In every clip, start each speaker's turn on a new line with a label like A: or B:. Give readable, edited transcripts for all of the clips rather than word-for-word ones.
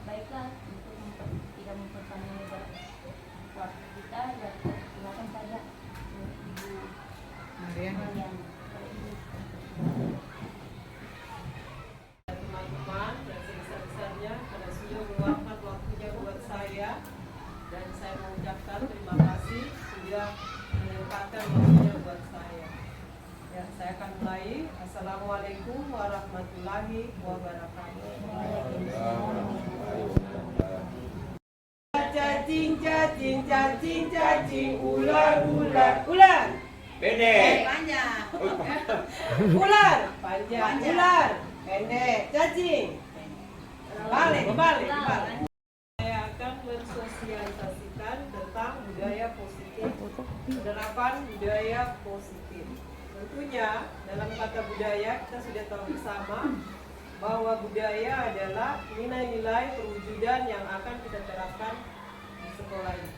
A: Baiklah, untuk tidak memperpanjang lebar waktu kita, ya silakan saja Ibu Marian.
B: Teman-teman yang sebesar-besarnya karena sudah meluangkan waktunya buat saya, dan saya mengucapkan terima kasih sudah menyempatkan waktunya buat saya. Ya, saya akan mulai. Assalamualaikum warahmatullahi wabarakatuh. Cacing, cacing, cacing, cacing, ular, ular, ular.
C: Pendek.
D: Panjang.
B: Ular, panjang, ular, pendek, cacing. Balik. Saya akan mensosialisasikan tentang budaya positif, penerapan budaya positif. Tentunya dalam kata budaya kita sudah tahu bersama bahwa budaya adalah nilai-nilai perwujudan yang akan kita terapkan di sekolah ini.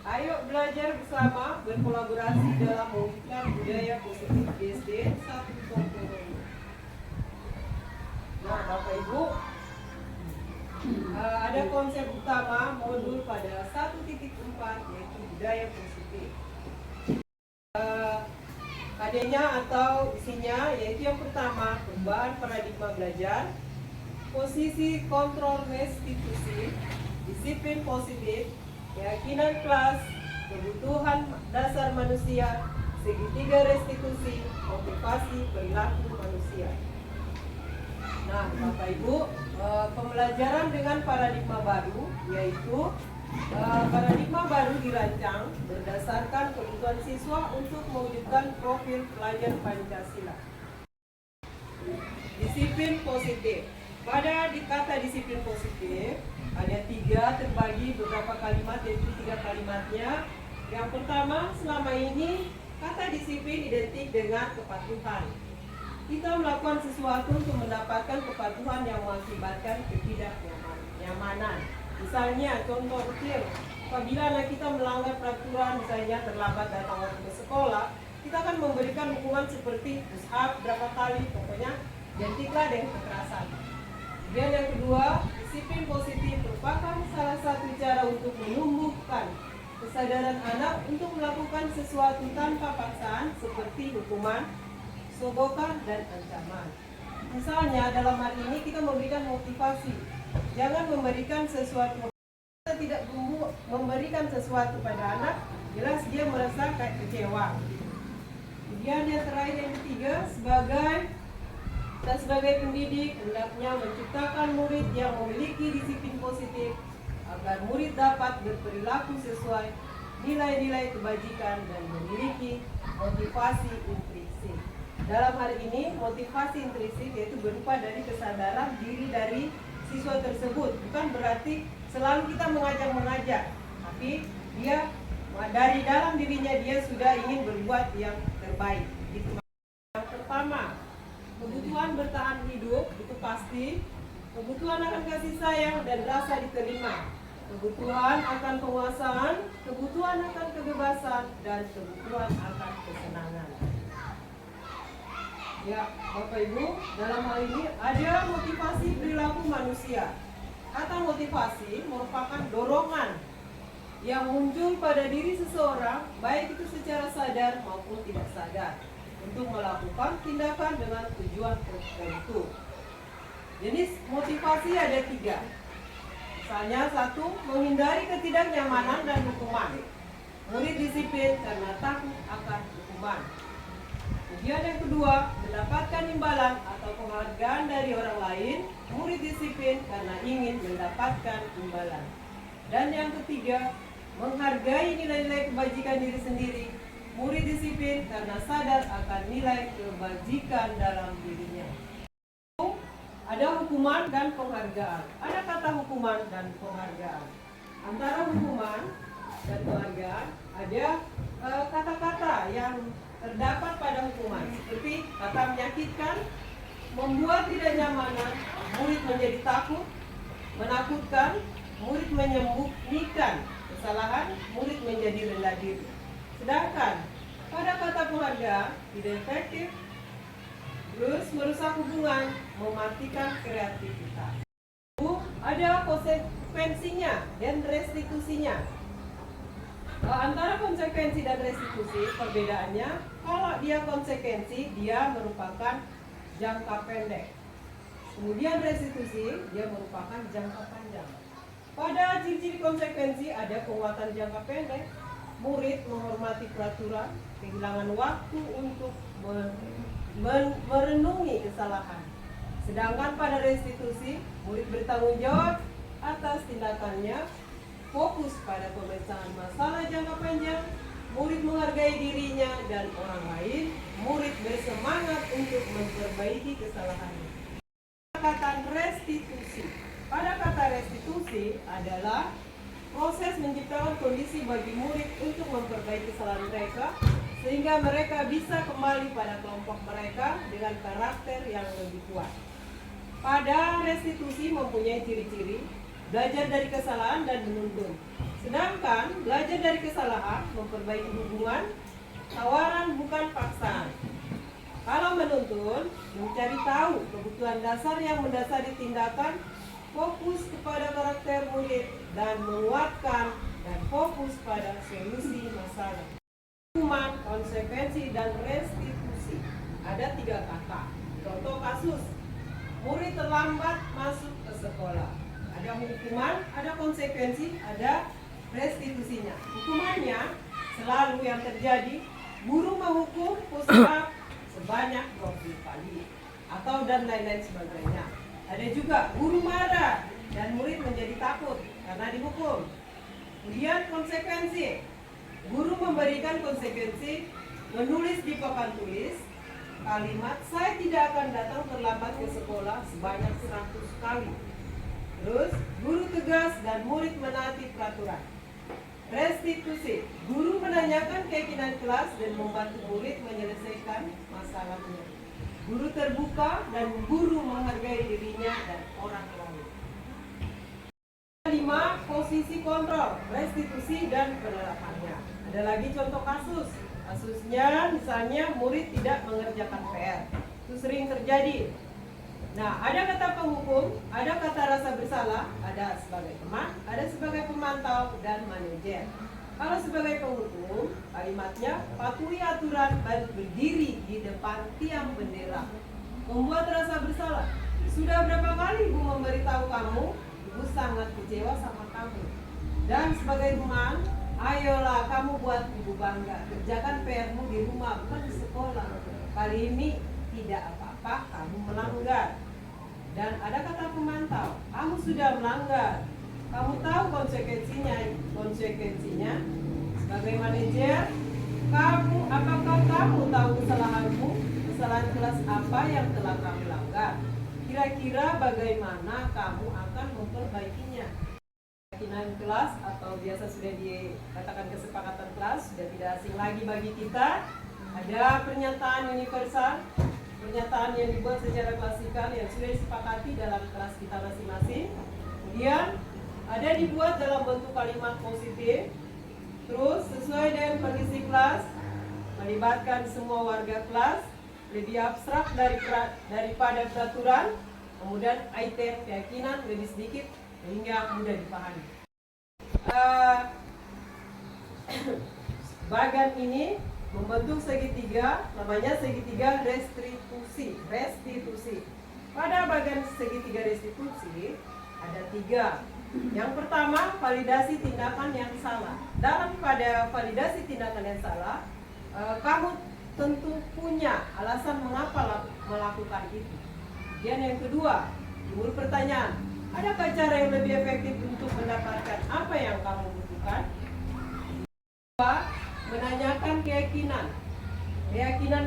B: Ayo belajar bersama, berkolaborasi dalam mewujudkan budaya positif di SD 1 Nah, Bapak Ibu, ada konsep utama modul pada 1.4 yaitu budaya positif. KD-nya atau isinya yaitu yang pertama, perubahan paradigma belajar, posisi kontrol restitusi, disiplin positif, keyakinan kelas, kebutuhan dasar manusia, segitiga restitusi, motivasi perilaku manusia. Nah, Bapak Ibu, pembelajaran dengan paradigma baru yaitu paradigma baru dirancang berdasarkan kebutuhan siswa untuk mewujudkan profil pelajar Pancasila. Disiplin positif. Pada kata disiplin positif ada 3 terbagi beberapa kalimat, yaitu 3 kalimatnya. Yang pertama, selama ini kata disiplin identik dengan kepatuhan. Kita melakukan sesuatu untuk mendapatkan kepatuhan yang mengakibatkan ketidaknyamanan. Misalnya, contoh kecil, apabila anak kita melanggar peraturan, misalnya terlambat datang waktu ke sekolah, kita akan memberikan hukuman seperti push up berapa kali, pokoknya gantilah dengan kekerasan. Kemudian yang kedua, disiplin positif merupakan salah satu cara untuk menumbuhkan kesadaran anak untuk melakukan sesuatu tanpa paksaan seperti hukuman, sogokan, dan ancaman. Misalnya dalam hal ini kita memberikan motivasi. Jangan memberikan sesuatu, kita tidak memberikan sesuatu pada anak, jelas dia merasa kayak kecewa. Kemudian yang terakhir, yang ketiga, sebagai pendidik hendaknya menciptakan murid yang memiliki disiplin positif agar murid dapat berperilaku sesuai nilai-nilai kebajikan dan memiliki motivasi intrinsik. Dalam hal ini, motivasi intrinsik yaitu berupa dari kesadaran diri dari siswa tersebut. Bukan berarti selalu kita mengajak, tapi dia dari dalam dirinya dia sudah ingin berbuat yang terbaik. Yang pertama, kebutuhan bertahan hidup itu pasti, kebutuhan akan kasih sayang dan rasa diterima, kebutuhan akan penguasaan, kebutuhan akan kebebasan, dan kebutuhan akan kesenangan. Ya, Bapak Ibu, dalam hal ini ada motivasi perilaku manusia. Kata motivasi merupakan dorongan yang muncul pada diri seseorang, baik itu secara sadar maupun tidak sadar, untuk melakukan tindakan dengan tujuan tertentu. Jenis motivasi ada 3. Misalnya 1, menghindari ketidaknyamanan dan hukuman. Murid disiplin karena takut akan hukuman. Kemudian yang kedua, mendapatkan imbalan atau penghargaan dari orang lain. Murid disiplin karena ingin mendapatkan imbalan. Dan yang ketiga, menghargai nilai-nilai kebajikan diri sendiri. Murid disiplin karena sadar akan nilai kebajikan dalam dirinya. Ada hukuman dan penghargaan. Ada kata hukuman dan penghargaan. Antara hukuman dan penghargaan ada kata-kata yang terdapat pada hukuman, seperti kata menyakitkan, membuat tidak nyamanan, murid menjadi takut, menakutkan, murid menyembunyikan kesalahan, murid menjadi rendah diri. Sedangkan pada kata penghargaan tidak efektif, terus merusak hubungan, mematikan kreativitas. Ada konsekuensinya dan restitusinya. Antara konsekuensi dan restitusi, perbedaannya, kalau dia konsekuensi, dia merupakan jangka pendek. Kemudian restitusi, dia merupakan jangka panjang. Pada ciri-ciri konsekuensi ada penguatan jangka pendek, murid menghormati peraturan, kehilangan waktu untuk merenungi kesalahan. Sedangkan pada restitusi, murid bertanggung jawab atas tindakannya, fokus pada pemecahan masalah jangka panjang, murid menghargai dirinya dan orang lain, murid bersemangat untuk memperbaiki kesalahannya. Kata restitusi. Pada kata restitusi adalah proses menciptakan kondisi bagi murid untuk memperbaiki kesalahan mereka, sehingga mereka bisa kembali pada kelompok mereka dengan karakter yang lebih kuat. Pada restitusi mempunyai ciri-ciri belajar dari kesalahan dan menuntun. Sedangkan belajar dari kesalahan memperbaiki hubungan, tawaran bukan paksaan. Kalau menuntun, mencari tahu kebutuhan dasar yang mendasari tindakan, fokus kepada karakter murid, dan menguatkan dan fokus pada solusi masalah. Hukuman, konsekuensi, dan restitusi. Ada 3 kata. Contoh kasus, murid terlambat masuk ke sekolah. Ada hukuman, ada konsekuensi, ada restitusinya. Hukumannya selalu yang terjadi, guru menghukum push-up sebanyak 20 kali atau dan lain-lain sebagainya. Ada juga guru marah dan murid menjadi takut karena dihukum. Kemudian konsekuensi, guru memberikan konsekuensi menulis di papan tulis kalimat saya tidak akan datang terlambat ke sekolah sebanyak 100 kali. Terus guru tegas dan murid menaati peraturan. Restitusi, guru menanyakan keyakinan kelas dan membantu murid menyelesaikan masalahnya. Guru terbuka dan guru menghargai dirinya dan orang lain. 5. Posisi kontrol, restitusi dan penerapannya. Ada lagi contoh kasus. Kasusnya misalnya murid tidak mengerjakan PR. Itu sering terjadi. Nah, ada kata penghukum, ada kata rasa bersalah, ada sebagai teman, ada sebagai pemantau, dan manajer. Kalau sebagai penghukum, kalimatnya patuhi aturan dan berdiri di depan tiang bendera. Membuat rasa bersalah. Sudah berapa kali Ibu memberitahu kamu, Ibu sangat kecewa sama kamu. Dan sebagai teman, ayolah kamu buat Ibu bangga. Kerjakan PR-mu di rumah, bukan di sekolah. Kali ini tidak apa-apa, kamu melanggar. Dan ada kata pemantau, kamu sudah melanggar. Kamu tahu konsekuensinya. Sebagai manajer, apakah kamu tahu kesalahanmu? Kesalahan kelas apa yang telah kamu langgar? Kira-kira bagaimana kamu akan memperbaikinya? Keyakinan kelas atau biasa sudah dikatakan kesepakatan kelas sudah tidak asing lagi bagi kita. Ada pernyataan universal, pernyataan yang dibuat secara klasikal yang sudah disepakati dalam kelas kita masing-masing. Kemudian ada dibuat dalam bentuk kalimat positif. Terus sesuai dengan kondisi kelas, melibatkan semua warga kelas, lebih abstrak daripada peraturan. Kemudian item keyakinan lebih sedikit sehingga mudah dipahami. Bagian ini membentuk segitiga, namanya segitiga restitusi. Pada bagian segitiga restitusi ada 3. Yang pertama, validasi tindakan yang salah. Pada validasi tindakan yang salah, kamu tentu punya alasan mengapa melakukan itu. Dan yang kedua, timbul pertanyaan, adakah cara yang lebih efektif untuk mendapatkan apa yang kamu butuhkan? Menanyakan keyakinan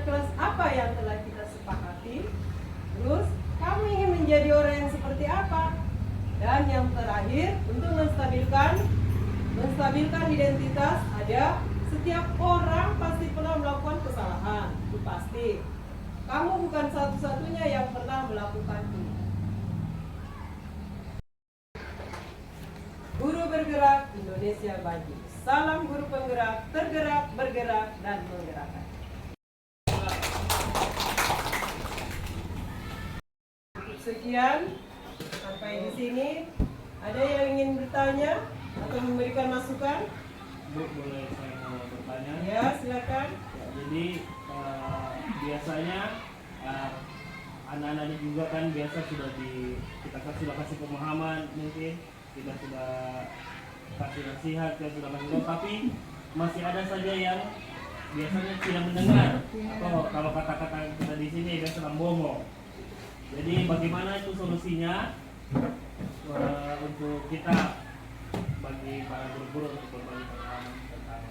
B: kelas apa yang telah kita sepakati. Terus kamu ingin menjadi orang yang seperti apa? Dan yang terakhir, untuk menstabilkan identitas, ada setiap orang pasti pernah melakukan kesalahan, itu pasti. kamu bukan satu-satunya yang pernah melakukan ini. Guru bergerak, Indonesia maju. Salam guru penggerak, tergerak, bergerak, dan menggerakkan. Sekian, sampai di sini. Ada yang ingin bertanya atau memberikan masukan?
C: Bu, boleh saya mau bertanya?
B: Ya, silakan.
C: Ya, jadi biasanya anak-anak ini juga kan biasa kita sudah kasih pemahaman, mungkin kita sudah kasih nasihat, kita sudah kasih tahu, tapi masih ada saja yang biasanya tidak mendengar, atau kalau kata-kata kita di sini dia sedang bohong. Jadi bagaimana itu solusinya untuk kita, bagi para guru-guru untuk berbagi pengalaman tentang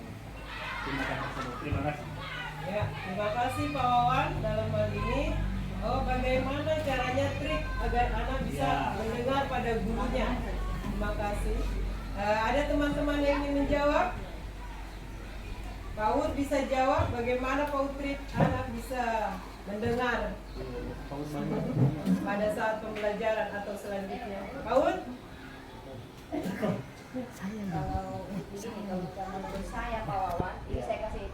C: tindakan tersebut. Terima kasih.
B: Ya, terima kasih Pak Wawan dalam hal ini. Bagaimana caranya trik agar anak bisa mendengar pada gurunya? Terima kasih. Ada teman-teman yang ingin menjawab? Pak Ud bisa jawab bagaimana Pak Ud trik anak bisa mendengar pada saat pembelajaran atau selanjutnya. Pak Ud?
A: Kalau begini, kalau menurut saya Pak Wawan, ini saya kasih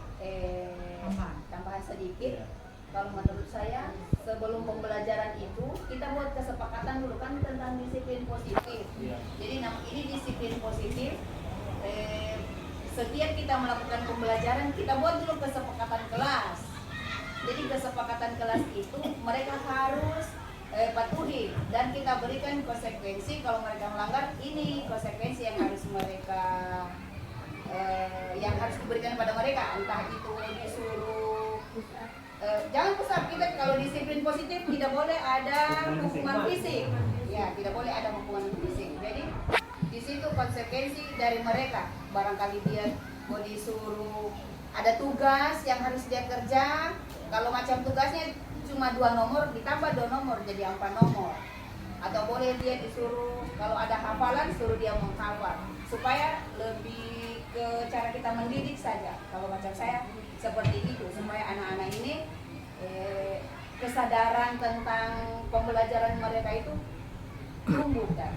A: tambahan sedikit. Kalau menurut saya, sebelum pembelajaran itu kita buat kesepakatan dulu kan tentang disiplin positif. Jadi ini disiplin positif. Setiap kita melakukan pembelajaran, kita buat dulu kesepakatan kelas. Jadi kesepakatan kelas itu mereka harus patuhi dan kita berikan konsekuensi kalau mereka melanggar. Ini konsekuensi yang harus mereka yang harus diberikan pada mereka, entah itu disuruh jangan pusat kita kalau disiplin positif tidak boleh ada hukuman fisik, ya tidak boleh ada hukuman fisik. Jadi di situ konsekuensi dari mereka, barangkali dia mau disuruh ada tugas yang harus dia kerja, kalau macam tugasnya cuma 2 nomor ditambah 2 nomor jadi 4 nomor, atau boleh dia disuruh kalau ada hafalan suruh dia menghafal, supaya lebih ke cara kita mendidik saja. Kalau macam saya seperti itu, supaya anak-anak ini kesadaran tentang pembelajaran mereka itu tumbuh. Dan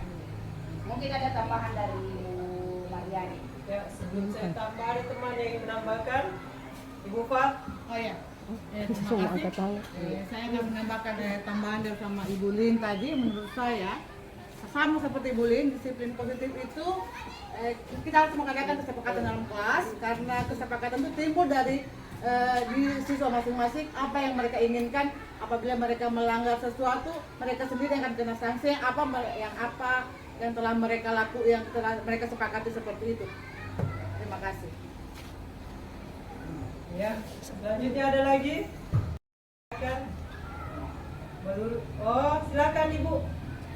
A: mungkin ada tambahan dari Bu Mariani.
B: Ya, sebelum saya tambah, ada teman yang ingin menambahkan? Ibu Fat?
D: Oh ya, terima kasih. Saya akan menambahkan tambahan dari sama Ibu Lin tadi. Menurut saya sama seperti Ibu Lin, disiplin positif itu kita harus mengadakan kesepakatan dalam kelas, karena kesepakatan itu timbul dari di siswa masing-masing apa yang mereka inginkan. Apabila mereka melanggar sesuatu, mereka sendiri yang akan kena sanksi yang telah mereka yang telah mereka sepakati seperti itu. Terima kasih.
B: Ya, selanjutnya ada lagi? Silakan. Silakan Ibu.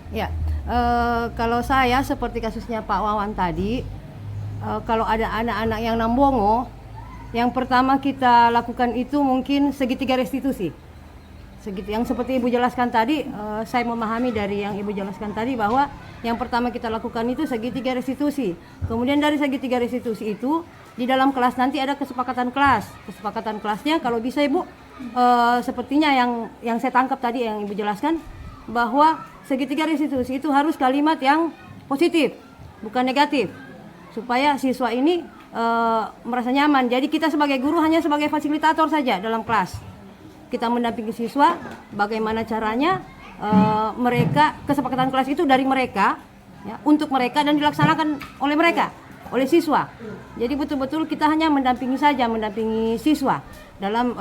E: Ya, kalau saya seperti kasusnya Pak Wawan tadi, kalau ada anak-anak yang nambongo, yang pertama kita lakukan itu mungkin segitiga restitusi. Yang seperti Ibu jelaskan tadi, saya memahami dari yang Ibu jelaskan tadi bahwa yang pertama kita lakukan itu segitiga restitusi. Kemudian dari segitiga restitusi itu di dalam kelas nanti ada kesepakatan kelas. Kesepakatan kelasnya kalau bisa Ibu, sepertinya yang saya tangkap tadi yang Ibu jelaskan bahwa segitiga restitusi itu harus kalimat yang positif, bukan negatif, supaya siswa ini merasa nyaman. Jadi kita sebagai guru hanya sebagai fasilitator saja dalam kelas. Kita mendampingi siswa bagaimana caranya mereka, kesepakatan kelas itu dari mereka, ya, untuk mereka dan dilaksanakan oleh mereka, oleh siswa. Jadi betul-betul kita hanya mendampingi siswa dalam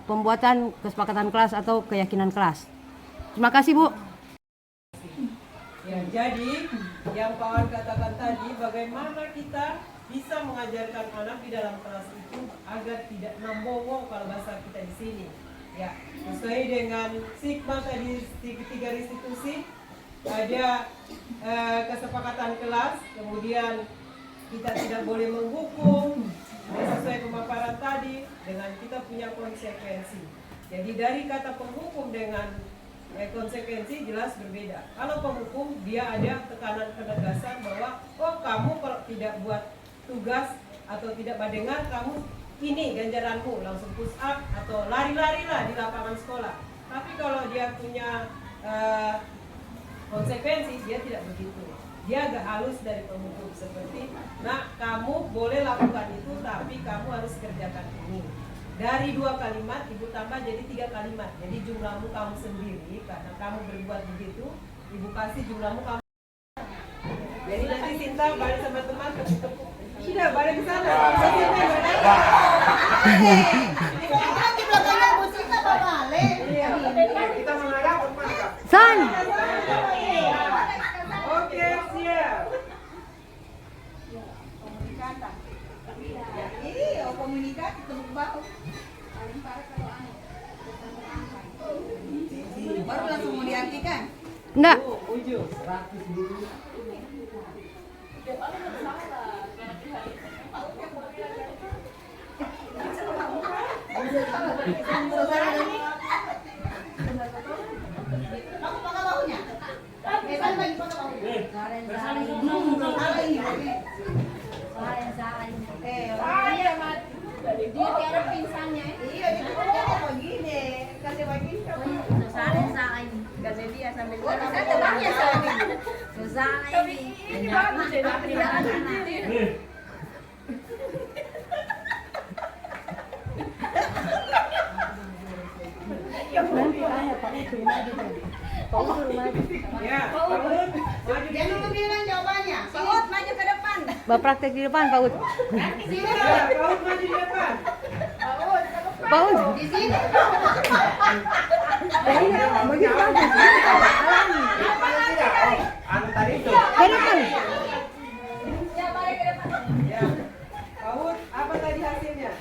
E: pembuatan kesepakatan kelas atau keyakinan kelas. Terima kasih Bu.
B: Ya, jadi yang kawan katakan tadi, bagaimana kita bisa mengajarkan anak di dalam kelas itu agar tidak nambongo kalau bahasa kita di sini. Ya, sesuai dengan sigma tadi tiga restitusi, ada kesepakatan kelas, kemudian kita tidak boleh menghukum, sesuai pemaparan tadi, dengan kita punya konsekuensi. Jadi dari kata penghukum dengan konsekuensi jelas berbeda. Kalau penghukum dia ada tekanan penegasan bahwa kamu kalau tidak buat tugas atau tidak mendengar kamu ini ganjaranmu, langsung push up atau lari-lari lah di lapangan sekolah. Tapi kalau dia punya konsekuensi, dia tidak begitu. Dia agak halus dari penghukum seperti, nah kamu boleh lakukan itu, tapi kamu harus kerjakan ini. Dari 2 kalimat, ibu tambah jadi 3 kalimat. Jadi jumlahmu kamu sendiri, karena kamu berbuat begitu, ibu kasih jumlahmu kamu. Jadi nanti Sinta balik sama teman, tepuk-tepuk. Sudah, balik ke sana.
A: Di belakangnya musika balik.
B: Iya. Kita mengarah kemana, Kak?
E: San.
B: Oke, siap.
A: Iya, komunikasi tepuk bahu. Baru langsung mau diartikan.
E: Enggak.
B: Ujung.
A: Kamu pakai bahunya? Kan lagi pakai bahunya.
F: Dia tiada pingsannya.
A: Iya, itu kan begini. Kasih begini. Kasih dia sambil
F: Susah ini.
C: Eh,
B: Ya, Paut, maju
A: Dia dulu bilang jawabannya.
F: Paut maju ke depan.
E: Bapak praktek di depan, Pak Ud.
B: Ya, Paut maju di depan.
E: Pak Ud.
A: Di sini.
E: Ke depan.
F: Ya balik ke depan.
B: Ya. Paut, apa tadi hasilnya?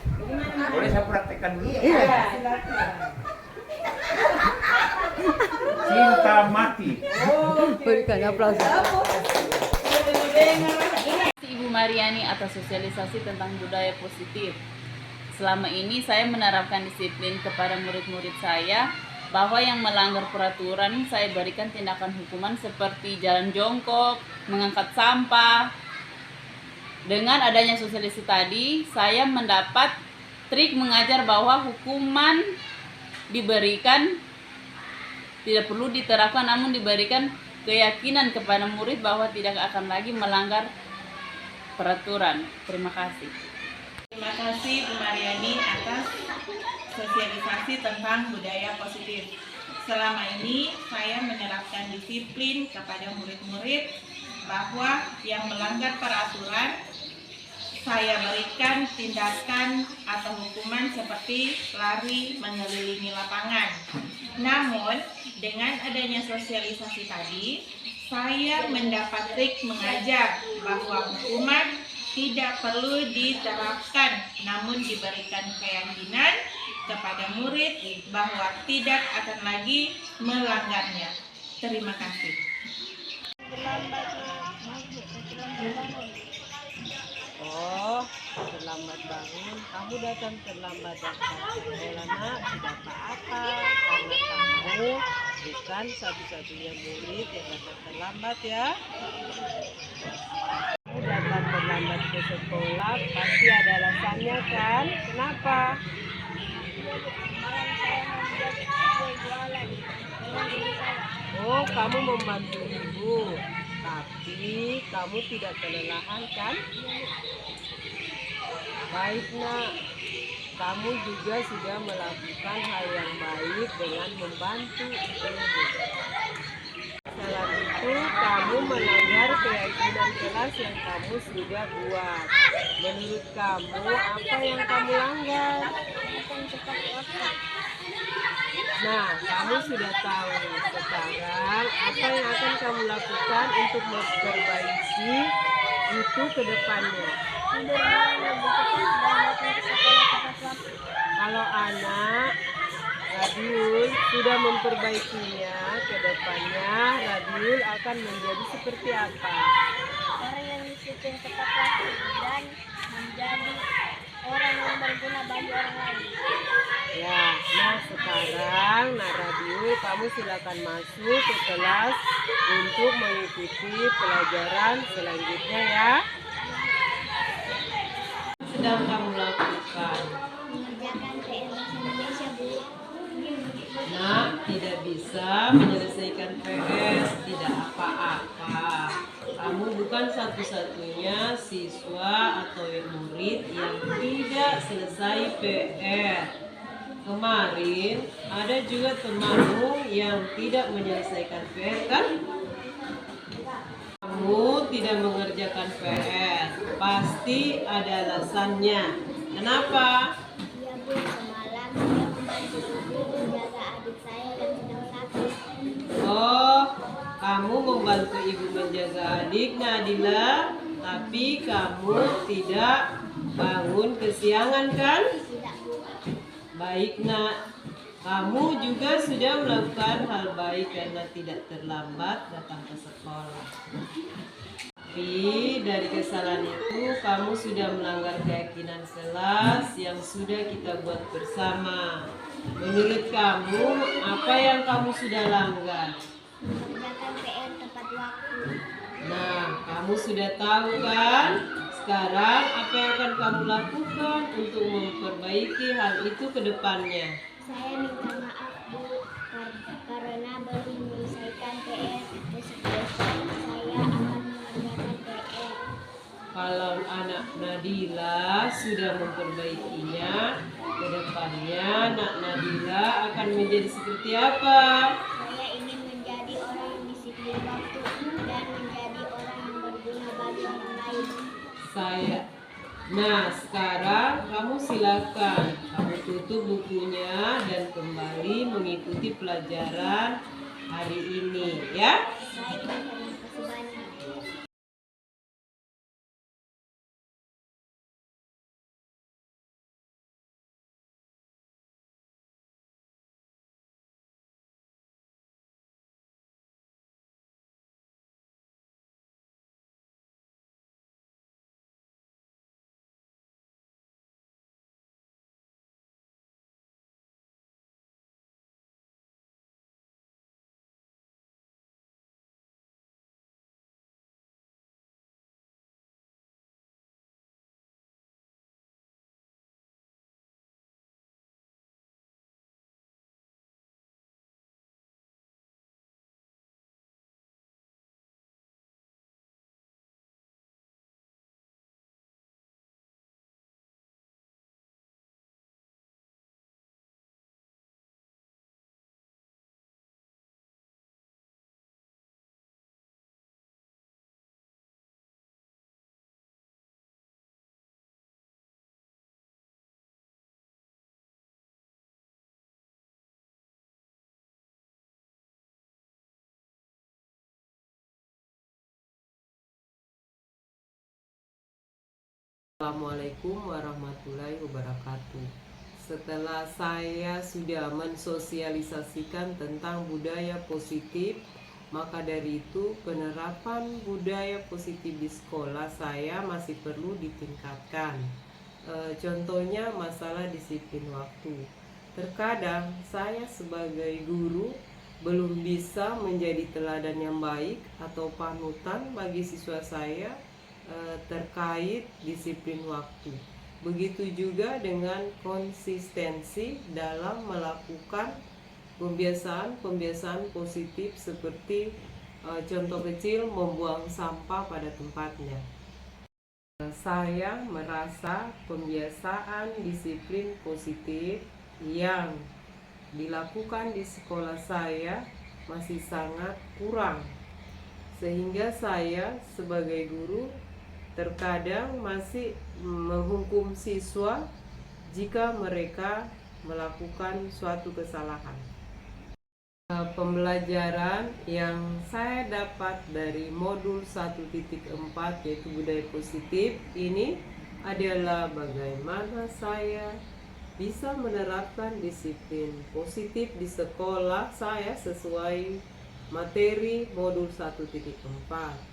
G: Boleh saya praktekkan dulu?
E: Iya.
B: Ya, silakan.
G: Cinta mati.
B: Oke.
E: Berikan aplaus.
H: Ibu Mariani atas sosialisasi tentang budaya positif. Selama ini saya menerapkan disiplin kepada murid-murid saya bahwa yang melanggar peraturan saya berikan tindakan hukuman seperti jalan jongkok, mengangkat sampah. Dengan adanya sosialisasi tadi, saya mendapat trik mengajar bahwa hukuman diberikan tidak perlu diterapkan, namun diberikan keyakinan kepada murid bahwa tidak akan lagi melanggar peraturan. Terima kasih. Terima kasih Bu Mariani atas sosialisasi tentang budaya positif. Selama ini saya menerapkan disiplin kepada murid-murid bahwa yang melanggar peraturan saya berikan tindakan atau hukuman seperti lari mengelilingi lapangan. Namun, dengan adanya sosialisasi tadi, saya mendapat trik mengajar bahwa hukuman tidak perlu diterapkan, namun diberikan keyakinan kepada murid bahwa tidak akan lagi melanggarnya. Terima kasih.
B: Oh, terlambat bangun. Kamu datang terlambat datang sekolah, nak. Tidak apa-apa, karena kamu bukan satu-satunya murid yang datang terlambat ya. Kamu datang terlambat ke sekolah pasti ada alasannya kan? Kenapa? Oh, kamu membantu ibu, tapi kamu tidak kelelahan kan? Baik nak, kamu juga sudah melakukan hal yang baik dengan membantu ibu. Setelah itu kamu melanggar keyakinan kelas yang kamu sudah buat. Menurut kamu apa yang kamu langgar? Nah, kamu sudah tahu. Sekarang apa yang akan kamu lakukan untuk memperbaiki itu ke depannya? Kalau anak Radiul sudah memperbaikinya ke depannya, Radiul akan menjadi seperti apa?
F: Orang yang disiplin tepat waktu dan menjadi orang yang berguna bagi orang lain.
B: Ya, nah sekarang Radiul, kamu silakan masuk ke kelas untuk mengikuti pelajaran selanjutnya ya. Sedang kamu lakukan lakukan?
F: Mengerjakan PR bahasa Indonesia, Bu.
B: Nah, tidak bisa menyelesaikan PS, tidak apa-apa. Kamu bukan satu-satunya siswa atau murid yang tidak selesai PR. Kemarin ada juga temanmu yang tidak menyelesaikan PR, kan? Kamu tidak mengerjakan PR, pasti ada alasannya. Kenapa?
F: Iya, Bu. Semalam saya membantu ibu menjaga adik saya yang sedang sakit.
B: Oh, kamu membantu ibu menjaga adik Nadila, tapi kamu tidak bangun kesiangan, kan?
F: Tidak, Bu.
B: Baik, Nak. Kamu juga sudah melakukan hal baik karena tidak terlambat datang ke sekolah. Tapi dari kesalahan itu kamu sudah melanggar keyakinan kelas yang sudah kita buat bersama. Menurut kamu, apa yang kamu sudah langgar?
F: Mengerjakan PR tepat waktu.
B: Nah, kamu sudah tahu kan? Sekarang apa yang akan kamu lakukan untuk memperbaiki hal itu ke depannya?
F: Saya minta maaf, Bu, karena belum menyelesaikan PR. Besok saya akan mengerjakan PR.
B: Kalau anak Nadila sudah memperbaikinya, ke depannya anak Nadila akan menjadi seperti apa?
F: Saya ingin menjadi orang yang disiplin waktu dan menjadi orang yang berguna bagi orang lain.
B: Nah, sekarang kamu silakan kamu tutup bukunya dan kembali mengikuti pelajaran hari ini, ya.
F: Baik, terima kasih banyak.
B: Assalamualaikum warahmatullahi wabarakatuh. Setelah saya sudah mensosialisasikan tentang budaya positif, maka dari itu penerapan budaya positif di sekolah saya masih perlu ditingkatkan. Contohnya masalah disiplin waktu. Terkadang saya sebagai guru belum bisa menjadi teladan yang baik atau panutan bagi siswa saya terkait disiplin waktu. Begitu juga dengan konsistensi dalam melakukan pembiasaan positif seperti contoh kecil membuang sampah pada tempatnya. Saya merasa pembiasaan disiplin positif yang dilakukan di sekolah saya masih sangat kurang, sehingga saya sebagai guru terkadang masih menghukum siswa jika mereka melakukan suatu kesalahan. Pembelajaran yang saya dapat dari modul 1.4 yaitu budaya positif ini adalah bagaimana saya bisa menerapkan disiplin positif di sekolah saya sesuai materi modul 1.4.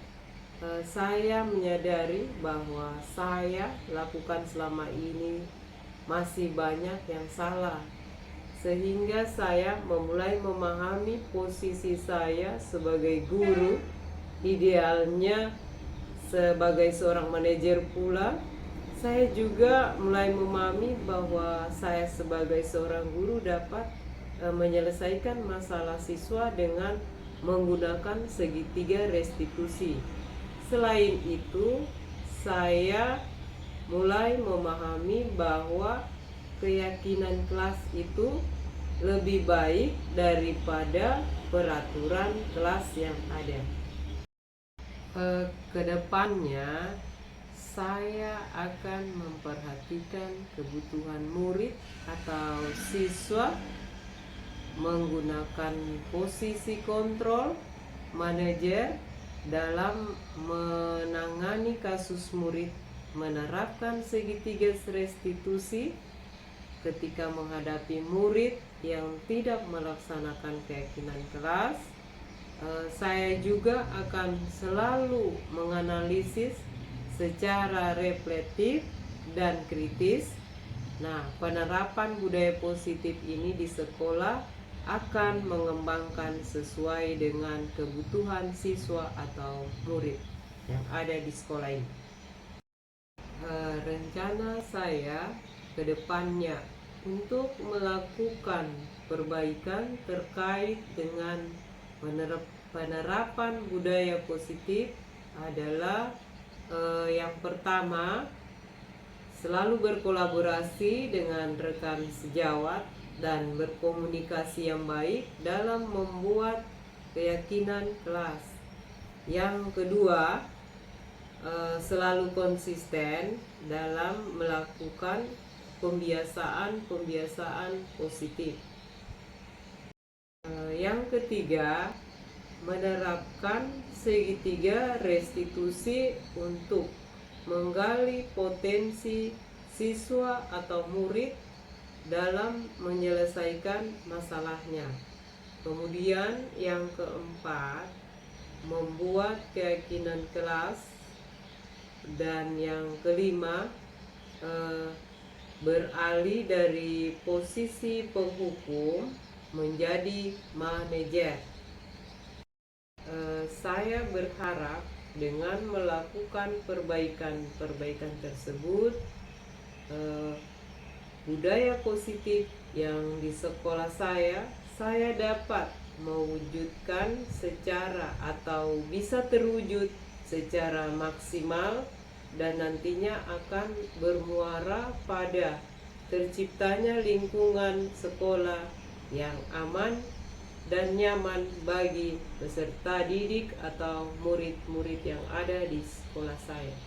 B: Saya menyadari bahwa saya lakukan selama ini masih banyak yang salah, sehingga saya memulai memahami posisi saya sebagai guru. Idealnya sebagai seorang manajer pula, Saya juga mulai memahami bahwa saya sebagai seorang guru dapat menyelesaikan masalah siswa dengan menggunakan segitiga restitusi. Selain itu, saya mulai memahami bahwa keyakinan kelas itu lebih baik daripada peraturan kelas yang ada. Kedepannya, saya akan memperhatikan kebutuhan murid atau siswa menggunakan posisi kontrol manajer dalam menangani kasus murid, menerapkan segitiga restitusi ketika menghadapi murid yang tidak melaksanakan keyakinan kelas. Saya juga akan selalu menganalisis secara reflektif dan kritis. Nah, penerapan budaya positif ini di sekolah akan mengembangkan sesuai dengan kebutuhan siswa atau murid yang ada di sekolah ini. Rencana saya ke depannya untuk melakukan perbaikan terkait dengan penerapan budaya positif adalah yang pertama, selalu berkolaborasi dengan rekan sejawat dan berkomunikasi yang baik dalam membuat keyakinan kelas. Yang kedua, selalu konsisten dalam melakukan pembiasaan positif. Yang ketiga, menerapkan segitiga restitusi untuk menggali potensi siswa atau murid dalam menyelesaikan masalahnya. Kemudian yang keempat, membuat keyakinan kelas. Dan yang kelima, beralih dari posisi penghukum menjadi manajer. Saya berharap dengan melakukan perbaikan tersebut, budaya positif yang di sekolah saya dapat mewujudkan secara atau bisa terwujud secara maksimal dan nantinya akan bermuara pada terciptanya lingkungan sekolah yang aman dan nyaman bagi peserta didik atau murid-murid yang ada di sekolah saya.